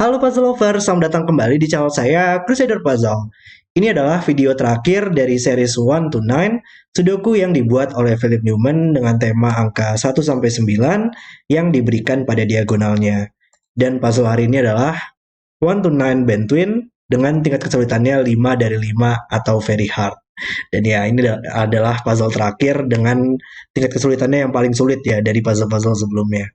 Halo puzzle lover, selamat datang kembali di channel saya, Crusader Puzzle. Ini adalah video terakhir dari series 1 to 9 Sudoku yang dibuat oleh Philip Newman dengan tema angka 1-9 yang diberikan pada diagonalnya. Dan puzzle hari ini adalah 1 to 9 Bentwin dengan tingkat kesulitannya 5 dari 5 atau very hard. Dan ya, ini adalah puzzle terakhir dengan tingkat kesulitannya yang paling sulit ya dari puzzle-puzzle sebelumnya.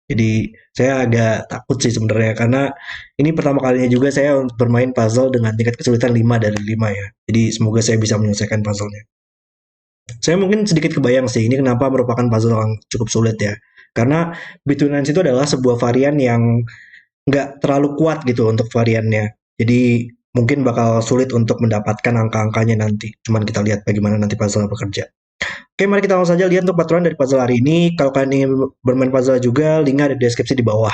Jadi saya agak takut sih sebenarnya karena ini pertama kalinya juga saya bermain puzzle dengan tingkat kesulitan 5 dari 5 ya. Jadi semoga saya bisa menyelesaikan puzzle-nya. Saya mungkin sedikit kebayang sih ini kenapa merupakan puzzle yang cukup sulit ya. Karena Between Lines itu adalah sebuah varian yang nggak terlalu kuat gitu untuk variannya. Jadi mungkin bakal sulit untuk mendapatkan angka-angkanya nanti. Cuman kita lihat bagaimana nanti puzzle bekerja. Oke, mari kita langsung saja lihat untuk peraturan dari puzzle hari ini. Kalau kalian ingin bermain puzzle juga, linknya ada di deskripsi di bawah.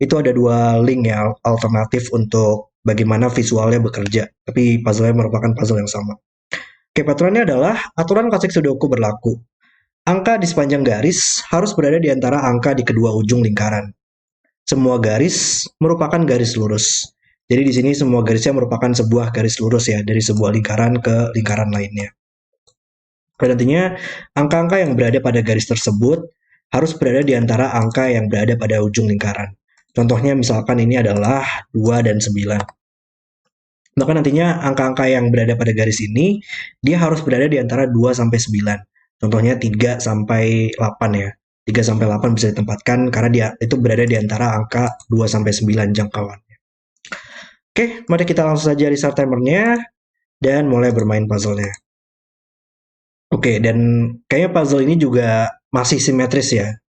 Itu ada dua link ya, alternatif untuk bagaimana visualnya bekerja. Tapi puzzle-nya merupakan puzzle yang sama. Oke, peraturannya adalah aturan klasik Sudoku berlaku. Angka di sepanjang garis harus berada di antara angka di kedua ujung lingkaran. Semua garis merupakan garis lurus. Jadi di sini semua garisnya merupakan sebuah garis lurus ya, dari sebuah lingkaran ke lingkaran lainnya. Pada nantinya, angka-angka yang berada pada garis tersebut harus berada di antara angka yang berada pada ujung lingkaran. Contohnya misalkan ini adalah 2 dan 9. Maka nantinya angka-angka yang berada pada garis ini, dia harus berada di antara 2 sampai 9. Contohnya 3 sampai 8 ya. 3 sampai 8 bisa ditempatkan karena dia itu berada di antara angka 2 sampai 9 jangkauannya. Oke, mari kita langsung saja restart timernya dan mulai bermain puzzle-nya. Oke, dan kayaknya puzzle ini juga masih simetris ya.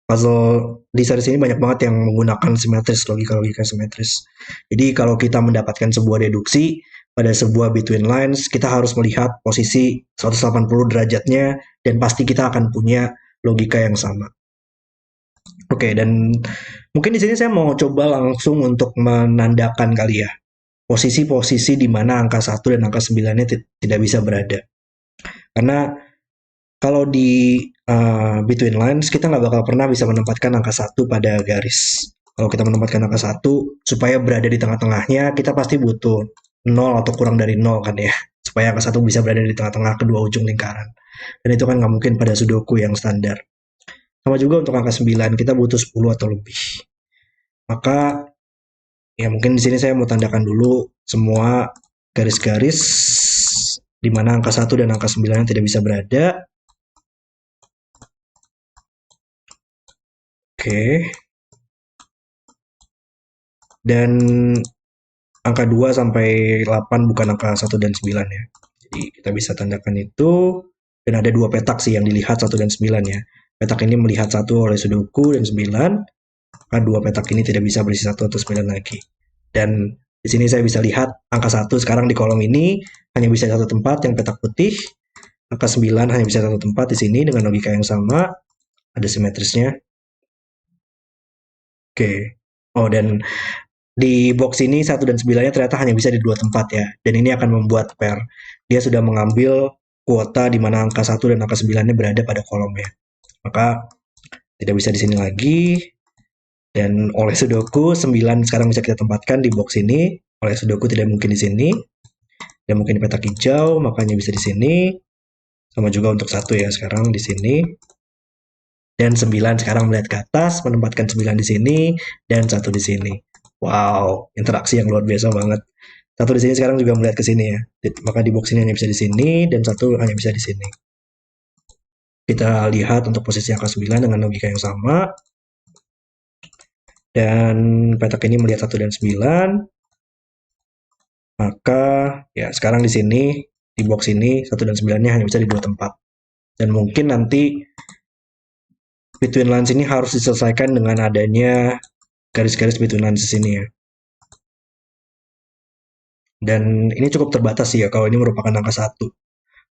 Puzzle di series ini banyak banget yang menggunakan simetris, logika-logika simetris. Jadi kalau kita mendapatkan sebuah deduksi pada sebuah between lines, kita harus melihat posisi 180 derajatnya dan pasti kita akan punya logika yang sama. Oke, dan mungkin di sini saya mau coba langsung untuk menandakan kali ya posisi-posisi di mana angka 1 dan angka 9-nya tidak bisa berada. Karena kalau di between lines kita nggak bakal pernah bisa menempatkan angka 1 pada garis. Kalau kita menempatkan angka 1 supaya berada di tengah-tengahnya kita pasti butuh 0 atau kurang dari 0 kan ya. Supaya angka 1 bisa berada di tengah-tengah kedua ujung lingkaran. Dan itu kan nggak mungkin pada Sudoku yang standar. Sama juga untuk angka 9 kita butuh 10 atau lebih. Maka ya mungkin di sini saya mau tandakan dulu semua garis-garis di mana angka 1 dan angka 9 tidak bisa berada. Oke. Dan angka 2 sampai 8 bukan angka 1 dan 9 ya. Jadi kita bisa tandakan itu. Dan ada dua petak sih yang dilihat 1 dan 9 ya. Petak ini melihat 1 oleh Sudoku dan 9. Maka dua petak ini tidak bisa berisi 1 atau 9 lagi. Dan di sini saya bisa lihat angka 1 sekarang di kolom ini hanya bisa satu tempat yang petak putih. Angka 9 hanya bisa satu tempat di sini dengan logika yang sama. Ada simetrisnya. Oke. Oh, dan di box ini 1 dan 9-nya ternyata hanya bisa di dua tempat ya. Dan ini akan membuat pair. Dia sudah mengambil kuota di mana angka 1 dan angka 9-nya berada pada kolomnya. Maka tidak bisa di sini lagi. Dan oleh Sudoku 9 sekarang bisa kita tempatkan di box ini. Oleh Sudoku tidak mungkin di sini. Dan mungkin di petak hijau, makanya bisa di sini. Sama juga untuk 1 ya sekarang di sini. Dan 9 sekarang melihat ke atas, menempatkan 9 di sini dan 1 di sini. Wow, interaksi yang luar biasa banget. Satu di sini sekarang juga melihat ke sini ya. Maka di box ini hanya bisa di sini dan 1 hanya bisa di sini. Kita lihat untuk posisi angka 9 dengan logika yang sama. Dan petak ini melihat 1 dan 9. Maka ya sekarang di sini di box ini 1 dan 9-nya hanya bisa di dua tempat. Dan mungkin nanti between lines ini harus diselesaikan dengan adanya garis-garis between lines di sini ya. Dan ini cukup terbatas sih ya kalau ini merupakan angka 1.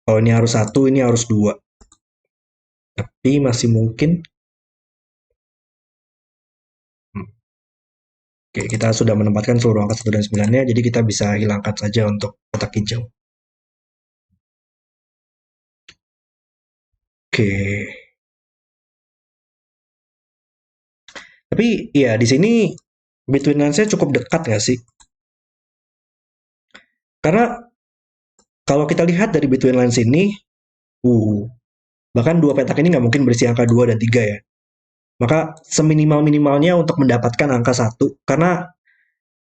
Kalau ini harus 1, ini harus 2. Tapi masih mungkin. Oke, kita sudah menempatkan seluruh angka 1 dan 9-nya, jadi kita bisa hilangkan saja untuk kotak hijau. Oke. Tapi ya di sini between lines-nya cukup dekat nggak sih? Karena kalau kita lihat dari between lines ini, uh, bahkan dua petak ini nggak mungkin berisi angka 2 dan 3 ya. Maka seminimal-minimalnya untuk mendapatkan angka satu, karena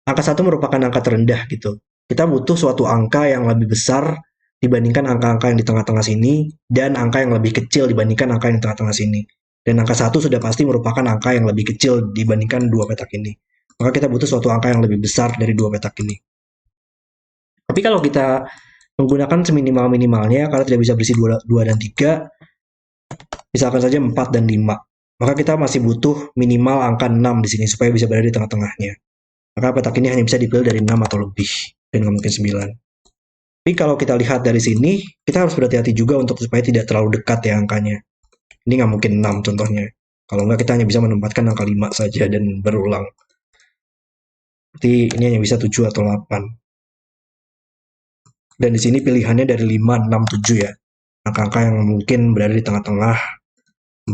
angka satu merupakan angka terendah gitu. Kita butuh suatu angka yang lebih besar dibandingkan angka-angka yang di tengah-tengah sini, dan angka yang lebih kecil dibandingkan angka yang di tengah-tengah sini. Dan angka satu sudah pasti merupakan angka yang lebih kecil dibandingkan dua petak ini. Maka kita butuh suatu angka yang lebih besar dari dua petak ini. Tapi kalau kita menggunakan seminimal-minimalnya, kalau tidak bisa berisi 2 dan 3, misalkan saja 4 dan 5, maka kita masih butuh minimal angka 6 di sini supaya bisa berada di tengah-tengahnya. Maka petak ini hanya bisa dipilih dari 6 atau lebih, dan nggak mungkin 9. Tapi kalau kita lihat dari sini, kita harus berhati-hati juga untuk supaya tidak terlalu dekat ya angkanya. Ini nggak mungkin 6 contohnya. Kalau nggak, kita hanya bisa menempatkan angka 5 saja dan berulang. Berarti ini hanya bisa 7 atau 8. Dan di sini pilihannya dari 5, 6, 7 ya. Angka-angka yang mungkin berada di tengah-tengah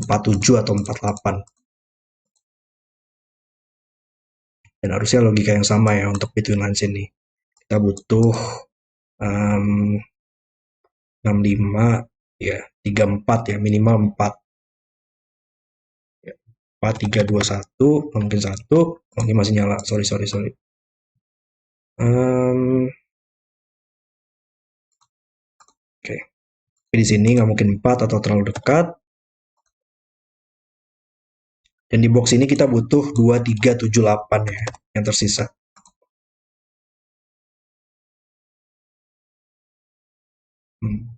47 atau 48. Dan harusnya logika yang sama ya untuk between lines ini. Kita butuh 65 ya, 34 ya, minimal 4. Ya, 4, 3, 2, 1, mungkin 1. Oh, ini masih nyala, sorry, sorry, sorry. Oke. Tapi di sini nggak mungkin 4 atau terlalu dekat. Dan di box ini kita butuh 2, 3, 7, 8 ya, yang tersisa. Hmm.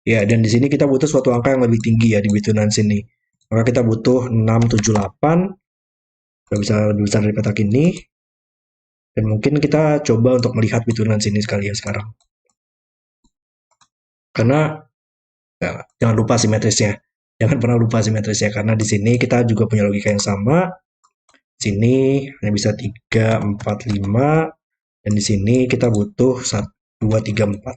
Ya, dan di sini kita butuh suatu angka yang lebih tinggi ya di bitunan sini. Maka kita butuh 6, 7, 8. Nggak bisa lebih besar dari petak ini. Dan mungkin kita coba untuk melihat bitunan sini sekali ya sekarang. Karena ya, jangan lupa simetrisnya. Jangan pernah lupa simetrisnya, karena di sini kita juga punya logika yang sama. Sini hanya bisa 3, 4, 5. Dan di sini kita butuh 1, 2, 3, 4.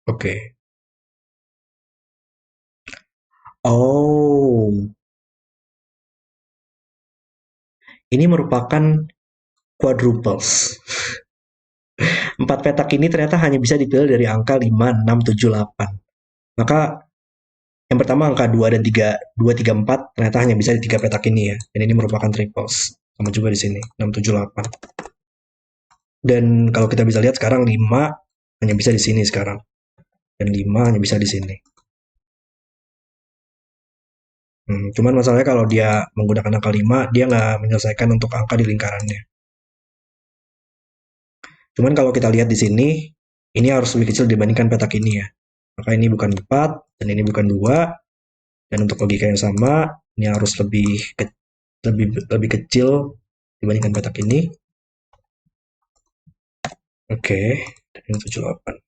Oke. Oh, ini merupakan quadruples. Empat petak ini ternyata hanya bisa dipilih dari angka 5, 6, 7, 8. Maka yang pertama angka 2 dan 3, 2, 3, 4 ternyata hanya bisa di tiga petak ini ya. Dan ini merupakan triples. Sama juga di sini, 6, 7, 8. Dan kalau kita bisa lihat sekarang 5 hanya bisa di sini sekarang. Dan 5 hanya bisa di sini. Cuman masalahnya kalau dia menggunakan angka 5, dia nggak menyelesaikan untuk angka di lingkarannya. Cuman kalau kita lihat di sini, ini harus lebih kecil dibandingkan petak ini ya. Maka ini bukan 4, dan ini bukan 2. Dan untuk logika yang sama, ini harus lebih kecil dibandingkan petak ini. Oke, dan ini 78.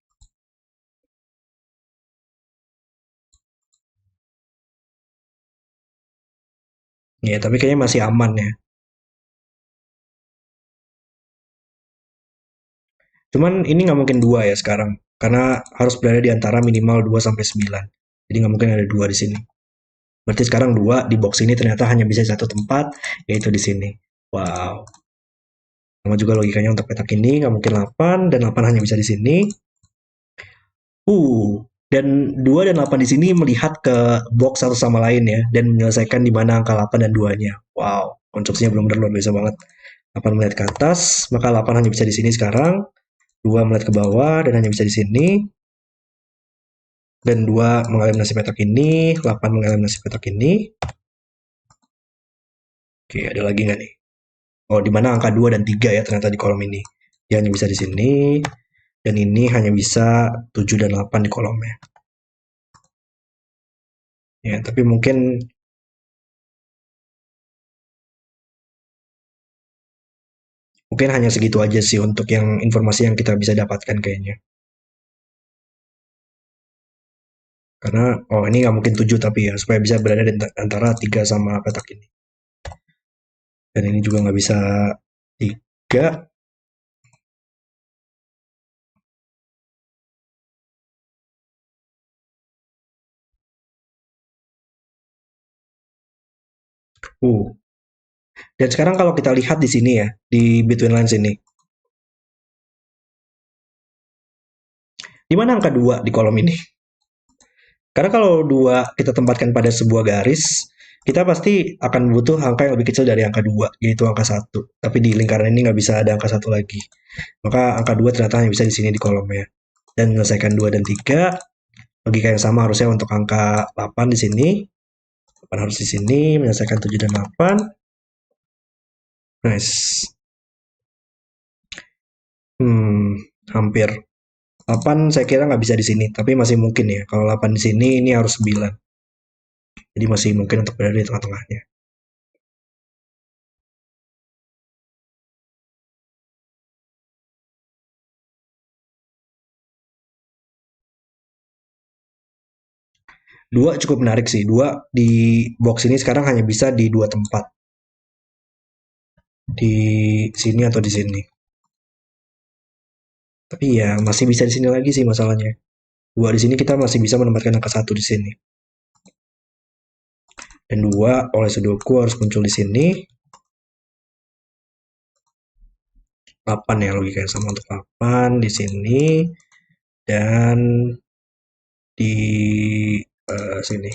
Ya, tapi kayaknya masih aman ya. Cuman ini nggak mungkin 2 ya sekarang. Karena harus berada di antara minimal 2 sampai 9. Jadi nggak mungkin ada 2 di sini. Berarti sekarang 2 di box ini ternyata hanya bisa satu tempat, yaitu di sini. Wow. Sama juga logikanya untuk petak ini, nggak mungkin 8, dan 8 hanya bisa di sini. Dan 2 dan 8 di sini melihat ke box satu sama lain ya, dan menyelesaikan di mana angka 8 dan 2-nya. Wow, konstruksinya belum luar biasa banget. 8 melihat ke atas, maka 8 hanya bisa di sini sekarang. 2 melihat ke bawah, dan hanya bisa di sini. Dan 2 mengeliminasi petak ini, 8 mengeliminasi petak ini. Oke, ada lagi nggak nih? Oh, di mana angka 2 dan 3 ya ternyata di kolom ini. Dia hanya bisa di sini, dan ini hanya bisa 7 dan 8 di kolomnya. Ya, tapi mungkin hanya segitu aja sih untuk yang informasi yang kita bisa dapatkan kayaknya. Karena, oh ini nggak mungkin 7 tapi ya, supaya bisa berada di antara 3 sama petak ini. Dan ini juga nggak bisa 3. Uh. Dan sekarang kalau kita lihat di sini ya, di between lines ini. Di mana angka 2 di kolom ini? Karena kalau 2 kita tempatkan pada sebuah garis, kita pasti akan butuh angka yang lebih kecil dari angka 2, yaitu angka 1. Tapi di lingkaran ini nggak bisa ada angka 1 lagi. Maka angka 2 ternyata hanya bisa di sini di kolomnya. Dan menyelesaikan 2 dan 3, logika yang sama harusnya untuk angka 8 di sini. 8 harus di sini, menyelesaikan 7 dan 8. Nice. Hampir. 8 saya kira nggak bisa di sini, tapi masih mungkin ya. Kalau 8 di sini, ini harus 9. Jadi masih mungkin untuk berada di tengah-tengahnya. 2 cukup menarik sih. 2 di box ini sekarang hanya bisa di 2 tempat. Di sini atau di sini. Tapi ya masih bisa di sini lagi sih masalahnya. 2 di sini kita masih bisa menempatkan angka 1 di sini. Dan 2 oleh Sudoku harus muncul di sini. 8 ya logika yang sama untuk 8 di sini. Dan di sini.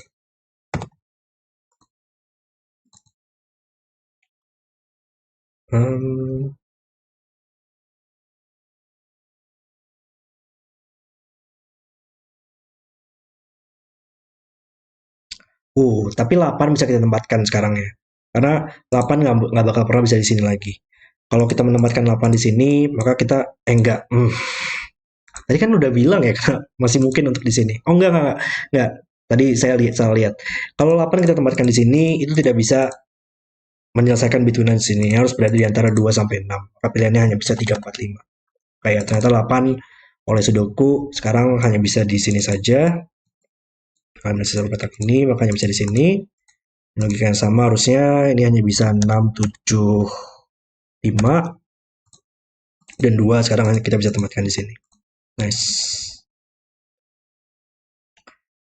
Hmm, tapi 8 bisa kita tempatkan sekarang ya. Karena 8 nggak bakal pernah bisa di sini lagi. Kalau kita menempatkan 8 di sini, maka kita enggak. Tadi kan udah bilang ya, masih mungkin untuk di sini. Oh enggak. Tadi saya salah lihat. Kalau 8 kita tempatkan di sini, itu tidak bisa menyelesaikan between di sini. Harus berada di antara 2 sampai 6. Maka pilihannya hanya bisa 3, 4, 5. Kayak ternyata 8 oleh Sudoku sekarang hanya bisa di sini saja. Karena sisa petak ini, makanya bisa di sini. Logika yang sama harusnya ini hanya bisa 6, 7, 5, dan 2 sekarang kita bisa tempatkan di sini. Nice.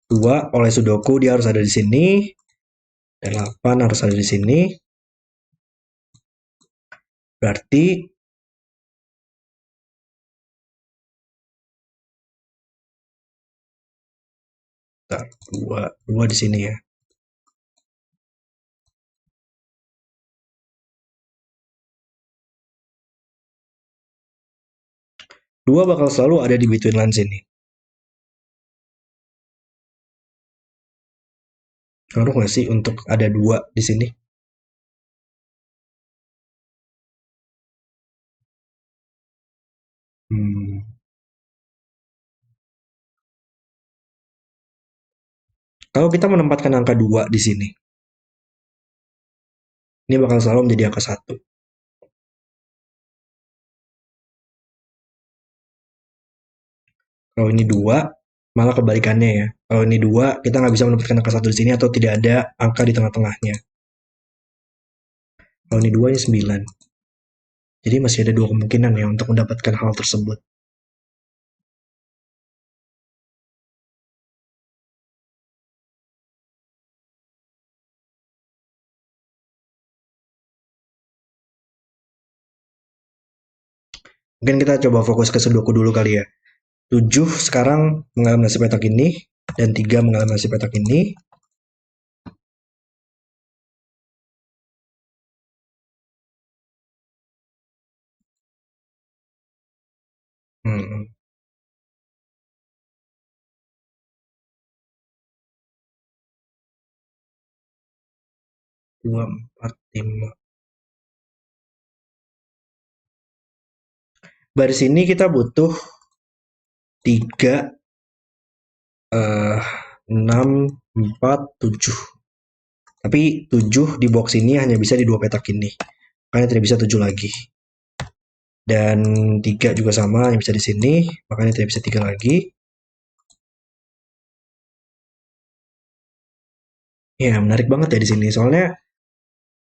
2 oleh Sudoku dia harus ada di sini. Dan 8 harus ada di sini. Berarti 2 di sini ya. 2 bakal selalu ada di between lines ini. Ngaruh nggak sih untuk ada 2 di sini? Hmm. Kalau kita menempatkan angka 2 di sini, ini bakal selalu menjadi angka 1. Kalau ini 2, malah kebalikannya ya. Kalau ini 2, kita nggak bisa menempatkan angka 1 di sini atau tidak ada angka di tengah-tengahnya. Kalau ini 2, ini 9. Jadi masih ada 2 kemungkinan ya untuk mendapatkan hal tersebut. Mungkin kita coba fokus ke Sudoku dulu kali ya. 7 sekarang mengalami nasib petak ini, dan 3 mengalami nasib petak ini. Hmm. 2, 4, 5. Baris ini kita butuh 3, 6, 4, 7. Tapi 7 di box ini hanya bisa di 2 petak ini. Makanya tidak bisa 7 lagi. Dan 3 juga sama, hanya bisa di sini. Makanya tidak bisa 3 lagi. Ya, menarik banget ya di sini. Soalnya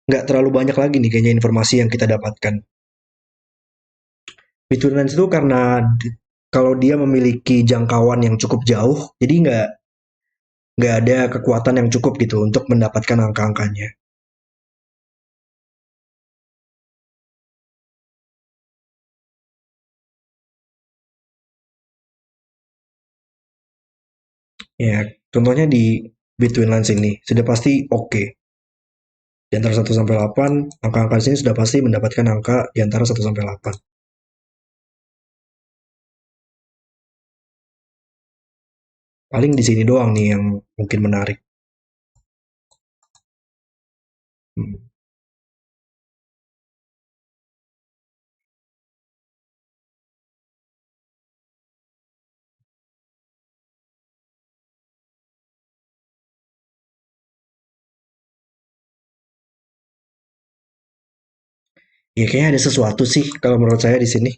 nggak terlalu banyak lagi nih kayaknya informasi yang kita dapatkan. Vigilance itu karena kalau dia memiliki jangkauan yang cukup jauh, jadi nggak ada kekuatan yang cukup gitu untuk mendapatkan angka-angkanya. Ya, contohnya di between lines ini sudah pasti oke. Di antara 1 sampai 8, angka-angka di sini sudah pasti mendapatkan angka di antara 1 sampai 8. Paling di sini doang nih yang mungkin menarik. Hmm. Ya kayaknya ada sesuatu sih kalau menurut saya di sini.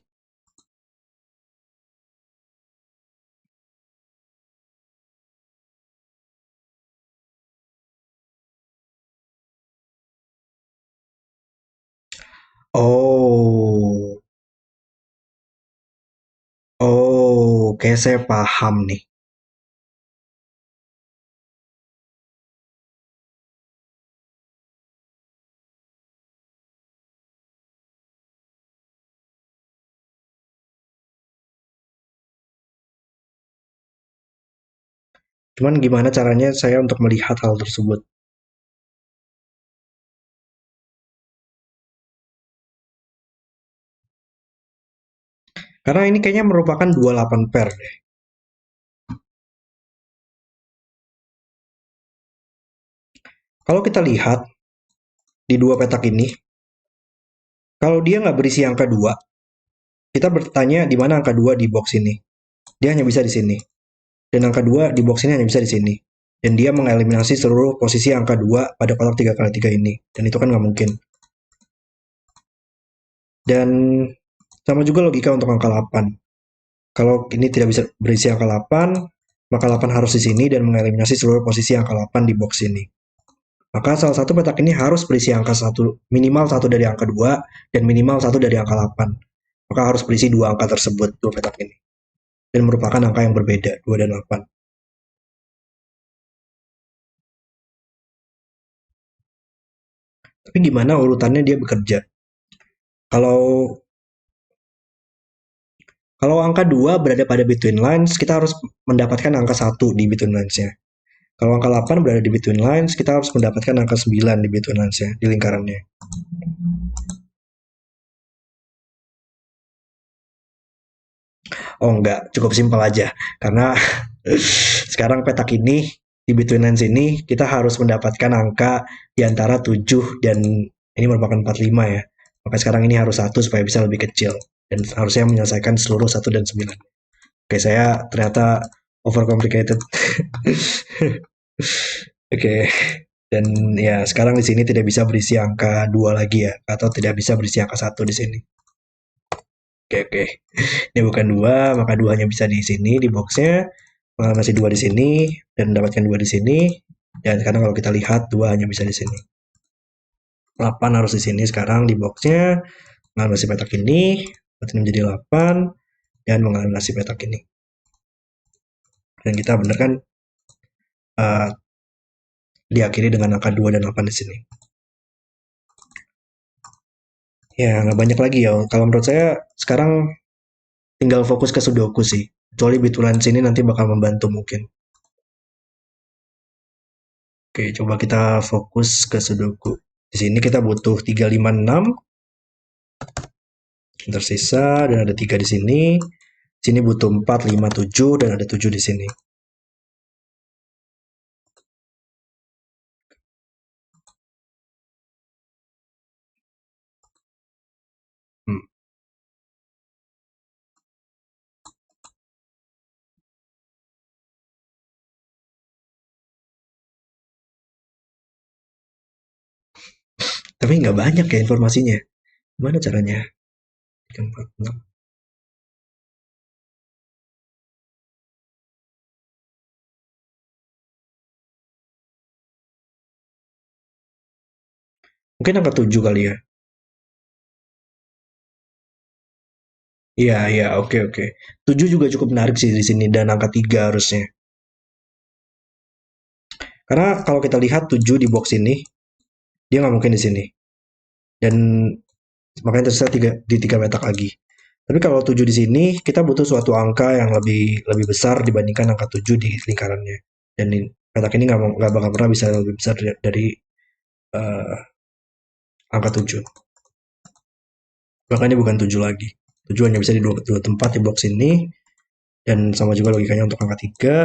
Oh, oh, kayak saya paham nih. Cuman gimana caranya saya untuk melihat hal tersebut? Karena ini kayaknya merupakan 28 pair deh. Kalau kita lihat di dua petak ini, kalau dia nggak berisi angka 2, kita bertanya di mana angka 2 di box ini. Dia hanya bisa di sini. Dan angka 2 di box ini hanya bisa di sini. Dan dia mengeliminasi seluruh posisi angka 2 pada kotak 3x3 ini. Dan itu kan nggak mungkin. Dan sama juga logika untuk angka 8. Kalau ini tidak bisa berisi angka 8, maka 8 harus di sini dan mengeliminasi seluruh posisi angka 8 di box ini. Maka salah satu petak ini harus berisi angka 1, minimal 1 dari angka 2, dan minimal 1 dari angka 8. Maka harus berisi dua angka tersebut, dua petak ini. Dan merupakan angka yang berbeda, 2 dan 8. Tapi gimana urutannya dia bekerja? Kalau kalau angka 2 berada pada between lines, kita harus mendapatkan angka 1 di between lines-nya. Kalau angka 8 berada di between lines, kita harus mendapatkan angka 9 di between lines-nya, di lingkarannya. Oh enggak, cukup simpel aja. Karena sekarang petak ini, di between lines ini, kita harus mendapatkan angka di antara 7 dan ini merupakan 45 ya. Maka sekarang ini harus 1 supaya bisa lebih kecil. Dan harusnya menyelesaikan seluruh 1 dan 9. Oke, saya ternyata overcomplicated. Oke, dan ya sekarang di sini tidak bisa berisi angka 2 lagi ya, atau tidak bisa berisi angka 1 di sini. Oke, oke. Ini bukan 2, maka 2 hanya bisa di sini di boxnya. Masih 2 di sini dan mendapatkan 2 di sini. Dan sekarang kalau kita lihat 2 hanya bisa di sini. 8 harus di sini sekarang di boxnya. Mengalasi petak ini, berarti menjadi 8 dan mengalasi petak ini. Dan kita benar kan uh, diakhiri dengan angka 2 dan 8 di sini. Ya, nggak banyak lagi ya. Kalau menurut saya sekarang tinggal fokus ke Sudoku sih. Kecuali Bitulans ini nanti bakal membantu mungkin. Oke, coba kita fokus ke Sudoku. Di sini kita butuh 3, 5, 6. Tersisa dan ada 3 di sini. Di sini butuh 4, 5, 7 dan ada 7 di sini. Hmm. Tapi nggak banyak ya informasinya. Gimana caranya? 3, 4, 6. Mungkin angka 7 kali ya. Iya, iya, oke, oke. 7 juga cukup menarik sih di sini dan angka 3 harusnya. Karena kalau kita lihat 7 di box ini, dia nggak mungkin di sini. Dan makanya tersisa 3, di 3 petak lagi. Tapi kalau 7 di sini, kita butuh suatu angka yang lebih besar dibandingkan angka 7 di lingkarannya. Dan di petak ini nggak bakal pernah bisa lebih besar dari eh, angka 7. Makanya bukan 7 lagi. 7 hanya bisa di dua tempat di blok sini. Dan sama juga logikanya untuk angka 3.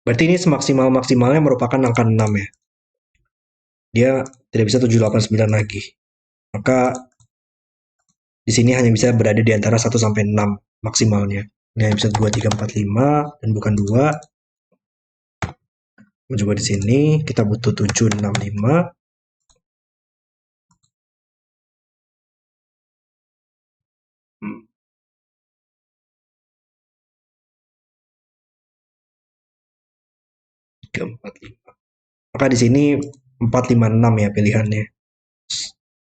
Berarti ini semaksimal-maksimalnya merupakan angka 6 ya. Dia tidak bisa 7, 8, 9 lagi. Maka di sini hanya bisa berada di antara 1 sampai 6 maksimalnya. Ini hanya bisa 2, 3, 4, 5 dan bukan 2. Juga di sini kita butuh 7, 6, 5. Hmm, 3, 4, 5. Maka di sini 4, 5, 6 ya pilihannya.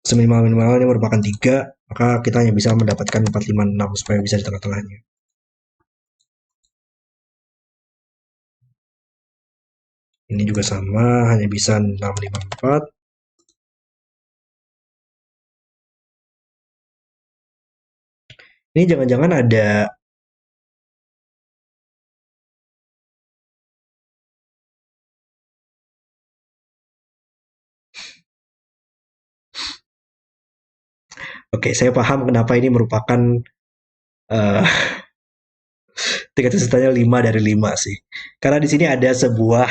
Seminimal-minimalnya merupakan 3, maka kita hanya bisa mendapatkan 4, 5, 6 supaya bisa di tengah-tengahnya. Ini juga sama, hanya bisa 6, 5, 4. Ini jangan-jangan ada. Oke, saya paham kenapa ini merupakan uh, tingkat kesulitannya 5 dari 5 sih. Karena di sini ada sebuah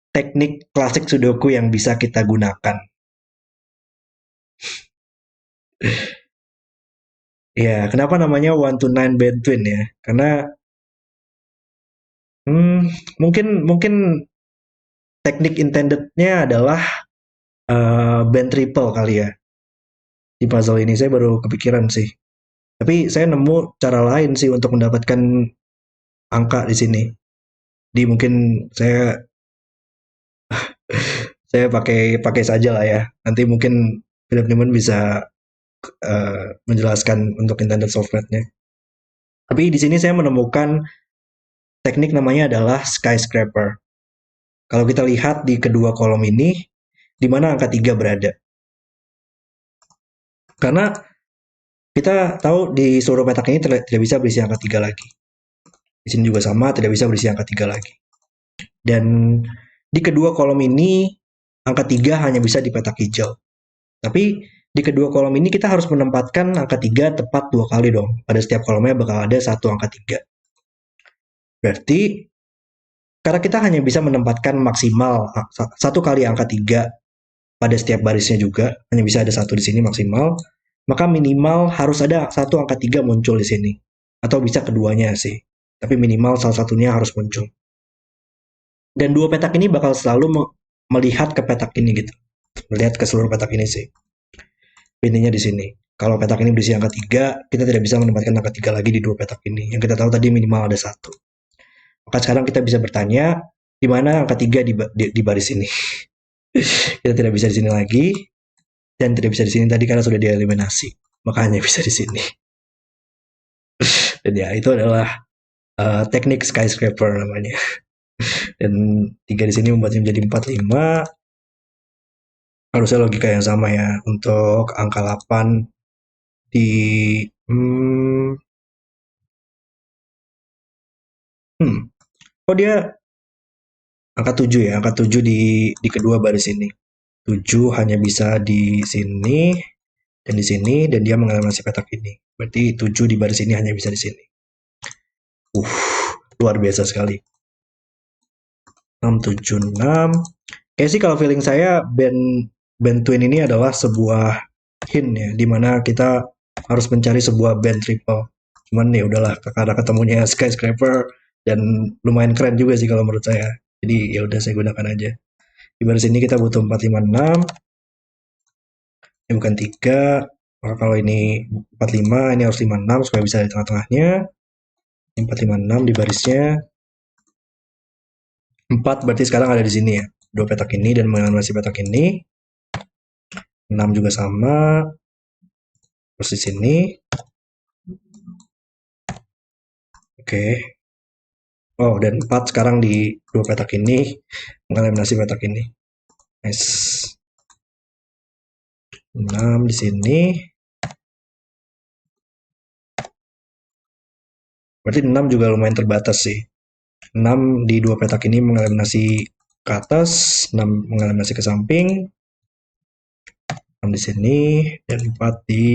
teknik klasik Sudoku yang bisa kita gunakan. Ya, kenapa namanya one to nine band twin ya? Karena mungkin mungkin teknik intendednya adalah band triple kali ya di puzzle ini. Saya baru kepikiran sih. Tapi saya nemu cara lain sih untuk mendapatkan angka di sini. Di mungkin saya pakai pakai saja lah ya. Nanti mungkin Philip Newman bisa menjelaskan untuk intended software-nya. Tapi di sini saya menemukan teknik namanya adalah skyscraper. Kalau kita lihat di kedua kolom ini, di mana angka 3 berada. Karena kita tahu di seluruh petak ini tidak bisa berisi angka 3 lagi. Di sini juga sama, tidak bisa berisi angka 3 lagi. Dan di kedua kolom ini, angka 3 hanya bisa di petak hijau. Tapi di kedua kolom ini kita harus menempatkan angka 3 tepat 2 kali dong. Pada setiap kolomnya bakal ada satu angka 3. Berarti karena kita hanya bisa menempatkan maksimal satu kali angka 3 pada setiap barisnya juga, hanya bisa ada satu di sini maksimal, maka minimal harus ada satu angka 3 muncul di sini. Atau bisa keduanya sih. Tapi minimal salah satunya harus muncul. Dan dua petak ini bakal selalu melihat ke petak ini gitu. Melihat ke seluruh petak ini sih. Intinya di sini. Kalau petak ini berisi angka 3, kita tidak bisa menempatkan angka 3 lagi di dua petak ini. Yang kita tahu tadi minimal ada satu. Maka sekarang kita bisa bertanya, di mana angka 3 di baris ini? Kita tidak bisa di sini lagi, dan tidak bisa di sini tadi karena sudah dieliminasi. Maka hanya bisa di sini. Dan ya, itu adalah teknik skyscraper namanya. Dan 3 di sini membuatnya menjadi 4, 5. Harusnya logika yang sama ya. Untuk angka 8 di oh dia angka 7 ya, angka 7 di kedua baris ini. 7 hanya bisa di sini dan di sini dan dia mengalami petak ini. Berarti 7 di baris ini hanya bisa di sini. Uh, luar biasa sekali. 6, 7, 6. Kayak sih kalau feeling saya band twin ini adalah sebuah hint ya, dimana kita harus mencari sebuah band triple. Cuman ya udahlah, karena ketemunya skyscraper dan lumayan keren juga sih kalau menurut saya. Jadi ya udah saya gunakan aja. Di baris ini kita butuh 4, 5, 6. Ini bukan 3. Maka kalau ini 4, 5, ini harus 5, 6 supaya bisa di tengah-tengahnya. 4, 5, 6 di barisnya. 4 berarti sekarang ada di sini ya. Dua petak ini dan menganalisis petak ini. 6 juga sama. Terus di sini. Oke. Oh, dan 4 sekarang di dua petak ini. Mengeliminasi petak ini. Nice. 6 di sini. Berarti 6 juga lumayan terbatas sih. 6 di dua petak ini mengeliminasi ke atas, 6 mengeliminasi ke samping, 6 di sini, dan 4 di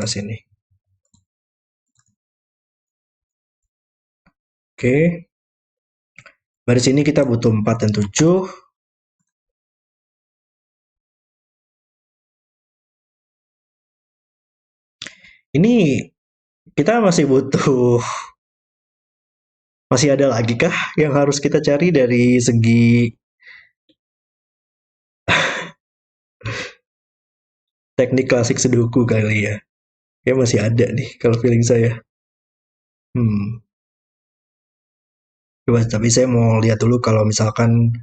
sini. Oke. Dari sini kita butuh 4 dan 7. Ini kita masih butuh, masih ada lagi kah yang harus kita cari dari segi teknik klasik Sudoku kali ya? Ya masih ada nih kalau feeling saya. Hmm. Coba, tapi saya mau lihat dulu kalau misalkan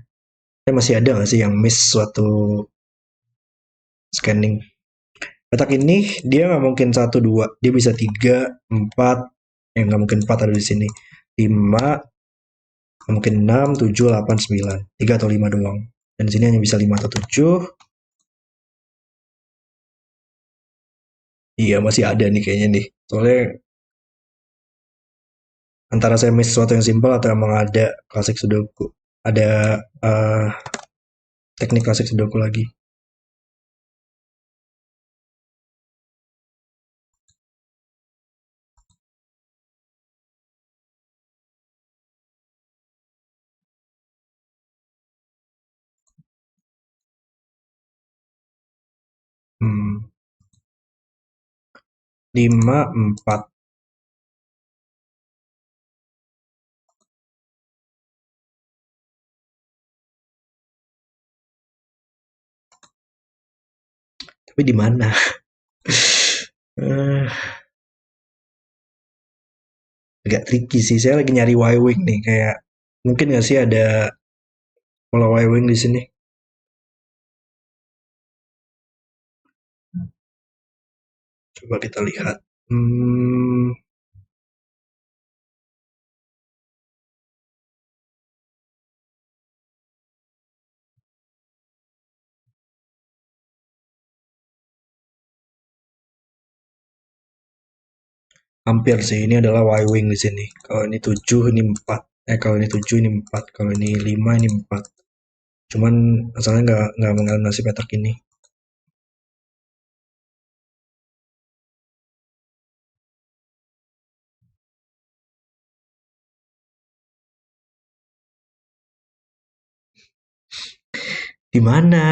saya masih ada nggak sih yang miss suatu scanning. Petak ini dia nggak mungkin satu dua, dia bisa tiga, empat, nggak mungkin empat ada di sini. Lima, nggak mungkin enam, tujuh, delapan, sembilan, tiga atau lima doang. Dan di sini hanya bisa lima atau tujuh. Iya masih ada nih kayaknya nih. Soalnya antara saya miss sesuatu yang simpel atau emang ada klasik sudoku. Ada teknik klasik sudoku lagi. Hmm. 5, 4. Tapi di mana? Eh, agak tricky sih. Saya lagi nyari Y-Wing nih. Kayak mungkin nggak sih ada pola Y-Wing di sini? Coba kita lihat. Hmm, hampir sih. Ini adalah Y-Wing di sini. Kalau ini 7, ini 4. Kalau ini 7, ini 4. Kalau ini 5, ini 4. Cuman asalnya nggak mengenal si petak ini. Di mana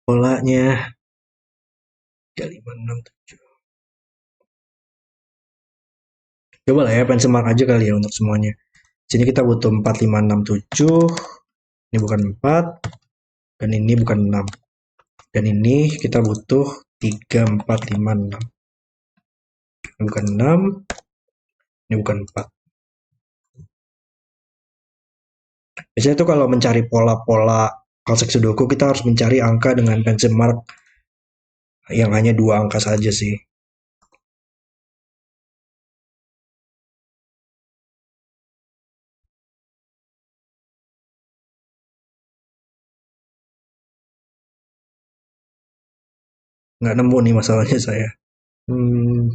polanya? 3, 5, 6, 7. Coba lah ya, pencet mark aja kali ya untuk semuanya. Sini kita butuh 4, 5, 6, 7. Ini bukan 4. Dan ini bukan 6. Dan ini kita butuh 3, 4, 5, 6. Ini bukan 6. Ini bukan 4. Biasanya tuh kalau mencari pola-pola kalsek sudoku kita harus mencari angka dengan pencet mark yang hanya dua angka saja sih. Nggak nemu nih masalahnya saya. Hmm,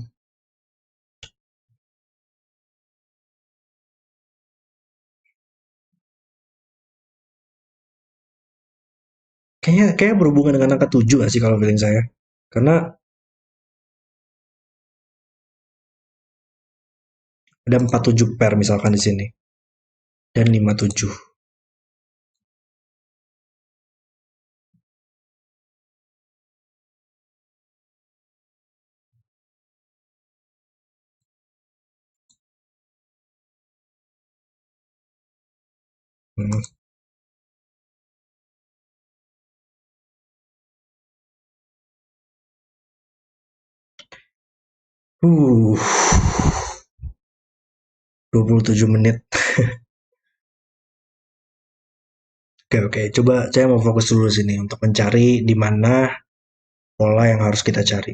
kayaknya berhubungan dengan angka 7 nggak sih kalau feeling saya? Karena ada 47 pair misalkan di sini dan 57. Hmm. Uh, 27 menit. Oke, oke. Coba saya mau fokus dulu sini untuk mencari di mana pola yang harus kita cari.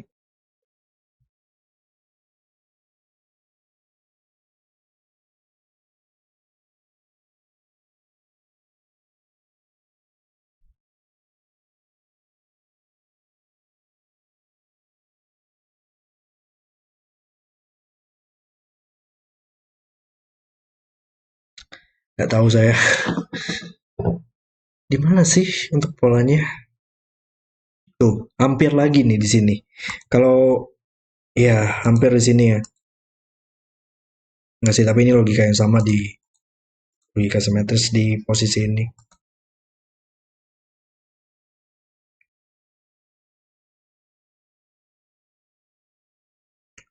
Nggak tahu saya. Di mana sih untuk polanya? Tuh, hampir lagi nih di sini. Kalau ya hampir di sini ya. Nggak sih, tapi ini logika yang sama di logika simetris di posisi ini.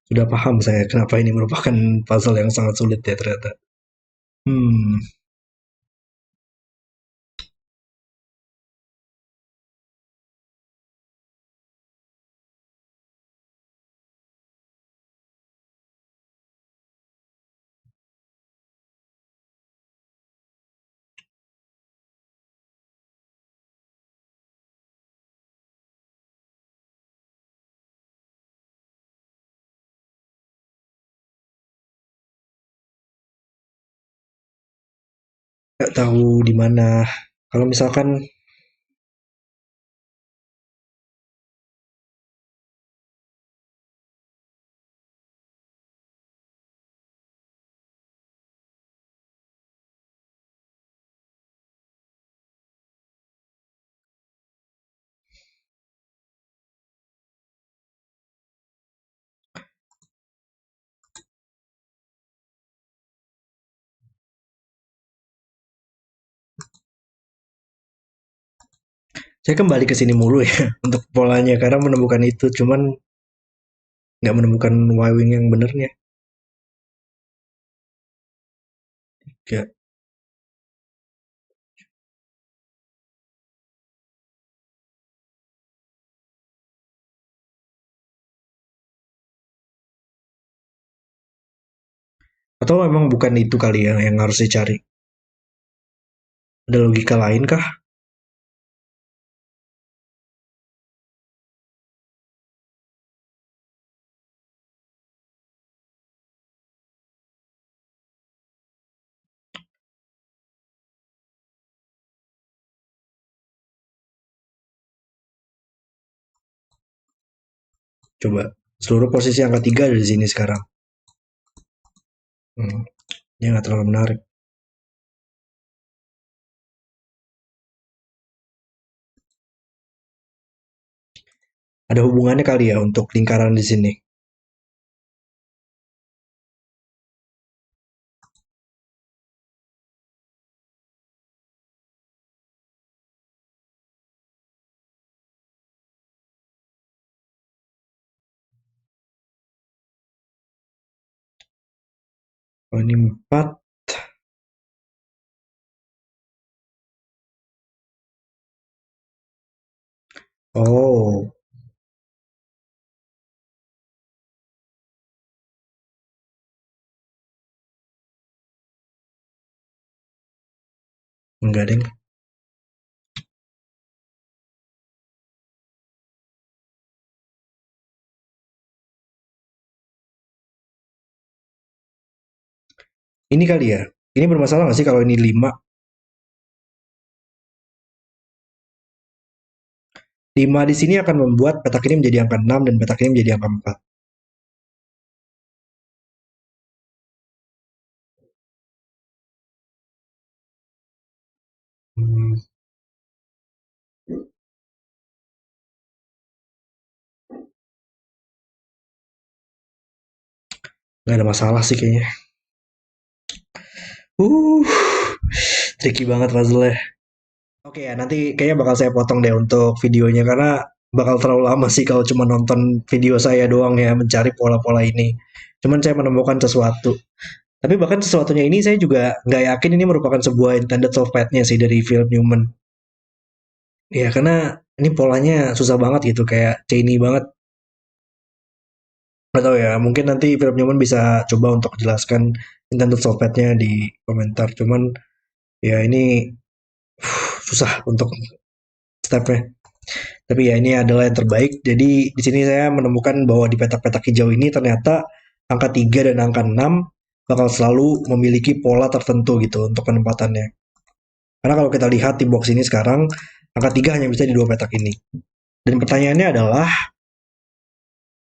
Sudah paham saya kenapa ini merupakan puzzle yang sangat sulit ya ternyata. Hmm, nggak tahu di mana. Kalau misalkan saya kembali ke sini mulu ya untuk polanya karena menemukan itu, cuman nggak menemukan Y-wing yang benernya. Ya, atau memang bukan itu kali ya yang harus dicari. Ada logika lain kah? Coba seluruh posisi angka 3 ada di sini sekarang. Hmm, dia nggak terlalu menarik. Ada hubungannya kali ya untuk lingkaran di sini. Oh, ini 4. Oh, enggak deh. Ini kali ya. Ini bermasalah nggak sih kalau ini 5? 5 di sini akan membuat petak ini menjadi angka 6 dan petak ini menjadi angka 4. Hmm, nggak ada masalah sih kayaknya. Uh, tricky banget puzzle-nya. Oke ya, nanti kayaknya bakal saya potong deh untuk videonya karena bakal terlalu lama sih kalau cuma nonton video saya doang ya mencari pola-pola ini. Cuman saya menemukan sesuatu. Tapi bahkan sesuatunya ini saya juga nggak yakin ini merupakan sebuah intended software-nya sih dari Philip Newman. Ya karena ini polanya susah banget gitu, kayak chainy banget. Nggak tahu ya, mungkin nanti Philip Newman bisa coba untuk jelaskan intended software-nya di komentar. Cuman ya ini susah untuk stepnya. Tapi ya ini adalah yang terbaik. Jadi di sini saya menemukan bahwa di petak-petak hijau ini ternyata angka 3 dan angka 6 bakal selalu memiliki pola tertentu gitu untuk penempatannya. Karena kalau kita lihat di box ini sekarang, angka 3 hanya bisa di dua petak ini. Dan pertanyaannya adalah,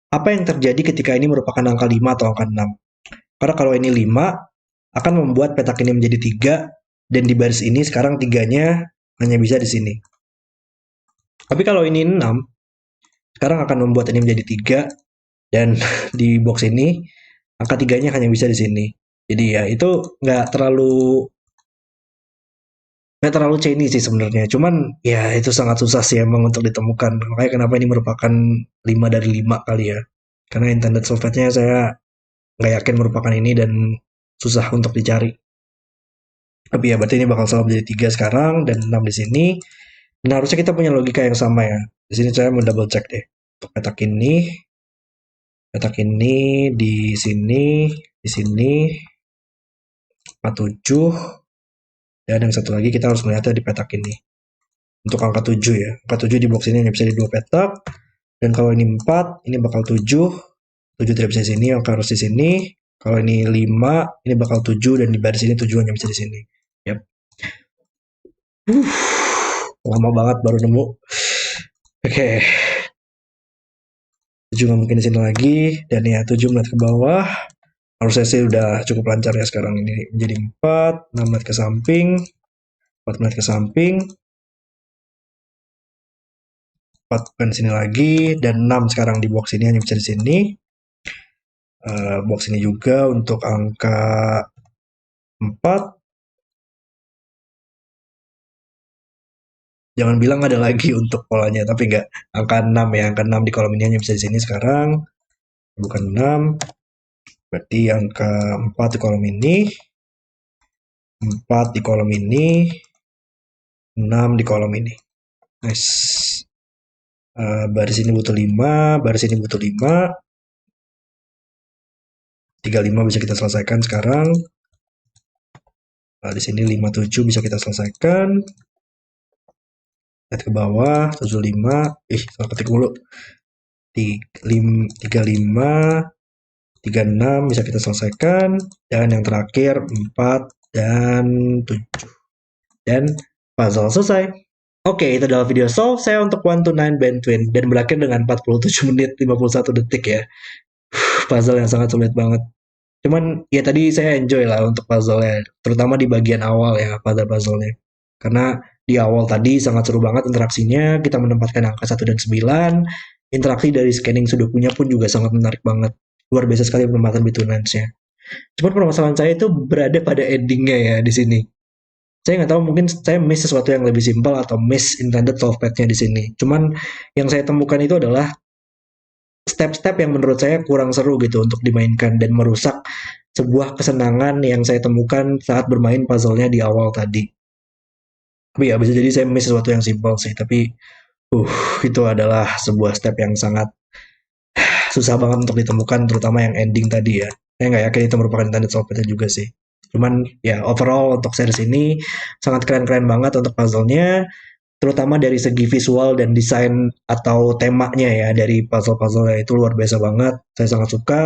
apa yang terjadi ketika ini merupakan angka 5 atau angka 6? Karena kalau ini 5, akan membuat petak ini menjadi 3, dan di baris ini sekarang 3-nya hanya bisa di sini. Tapi kalau ini 6, sekarang akan membuat ini menjadi 3, dan di box ini angka 3-nya hanya bisa di sini. Jadi ya itu nggak terlalu chainy sih sebenarnya. Cuman ya itu sangat susah sih emang untuk ditemukan. Makanya kenapa ini merupakan 5 dari 5 kali ya. Karena intended solventnya saya nggak yakin merupakan ini dan susah untuk dicari. Tapi ya berarti ini bakal selalu menjadi 3 sekarang dan 6 di sini. Dan harusnya kita punya logika yang sama ya. Di sini saya mau double check deh. Untuk petak ini di sini 47, dan yang satu lagi kita harus melihatnya di petak ini. Untuk angka 7 ya. Angka 7 di box ini hanya bisa di 2 petak. Dan kalau ini 4, ini bakal 7. 7 tidak bisa di sini, maka harus di sini. Kalau ini 5, ini bakal 7, dan di baris ini 7 hanya bisa di sini. Yap. Lama banget baru nemu. Oke. 7 nggak mungkin di sini lagi. Dan ya 7 melihat ke bawah. Harusnya sih udah cukup lancar ya sekarang ini. Menjadi 4, 6 melihat ke samping. 4 melihat ke samping. 4 bukan di sini lagi. Dan 6 sekarang di box ini hanya bisa di sini. Box ini juga untuk angka 4. Jangan bilang ada lagi untuk polanya, tapi enggak. Angka 6 ya, angka 6 di kolom ini hanya bisa di sini sekarang. Bukan 6. Berarti angka 4 di kolom ini. 4 di kolom ini. 6 di kolom ini. Nice. Baris ini butuh 5, baris ini butuh 5. 35 bisa kita selesaikan sekarang. Di sini 57 bisa kita selesaikan. Lihat ke bawah, 75. Salah ketik dulu. 35, 36 bisa kita selesaikan. Dan yang terakhir 4 dan 7. Dan puzzle selesai. Oke, itu adalah video solve saya untuk 1 to 9 Band Twin dan berakhir dengan 47 menit 51 detik ya. Puzzle yang sangat sulit banget. Cuman ya tadi saya enjoy lah untuk puzzle-nya, terutama di bagian awal ya puzzle-nya. Karena di awal tadi sangat seru banget interaksinya, kita menempatkan angka 1 dan 9. Interaksi dari scanning sudokunya pun juga sangat menarik banget. Luar biasa sekali penempatan between lines-nya. Cuman permasalahan saya itu berada pada endingnya ya di sini. Saya nggak tahu, mungkin saya miss sesuatu yang lebih simpel atau miss intended solve path-nya di sini. Cuman yang saya temukan itu adalah step-step yang menurut saya kurang seru gitu untuk dimainkan dan merusak sebuah kesenangan yang saya temukan saat bermain puzzle-nya di awal tadi. Tapi ya bisa jadi saya miss sesuatu yang simpel sih, tapi itu adalah sebuah step yang sangat susah banget untuk ditemukan, terutama yang ending tadi ya. Saya nggak yakin itu merupakan intended solve path juga sih. Cuman ya overall untuk series ini sangat keren-keren banget untuk puzzle-nya, terutama dari segi visual dan desain atau temanya ya dari puzzle-puzzle itu luar biasa banget. Saya sangat suka.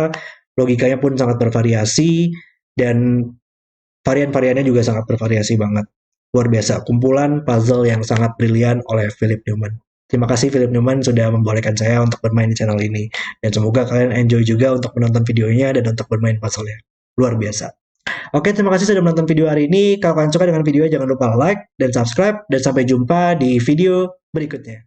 Logikanya pun sangat bervariasi dan varian-variannya juga sangat bervariasi banget. Luar biasa, kumpulan puzzle yang sangat brilian oleh Philip Newman. Terima kasih Philip Newman sudah membolehkan saya untuk bermain di channel ini. Dan semoga kalian enjoy juga untuk menonton videonya dan untuk bermain puzzle-nya. Luar biasa. Oke, terima kasih sudah menonton video hari ini. Kalau kalian suka dengan videonya, jangan lupa like dan subscribe. Dan sampai jumpa di video berikutnya.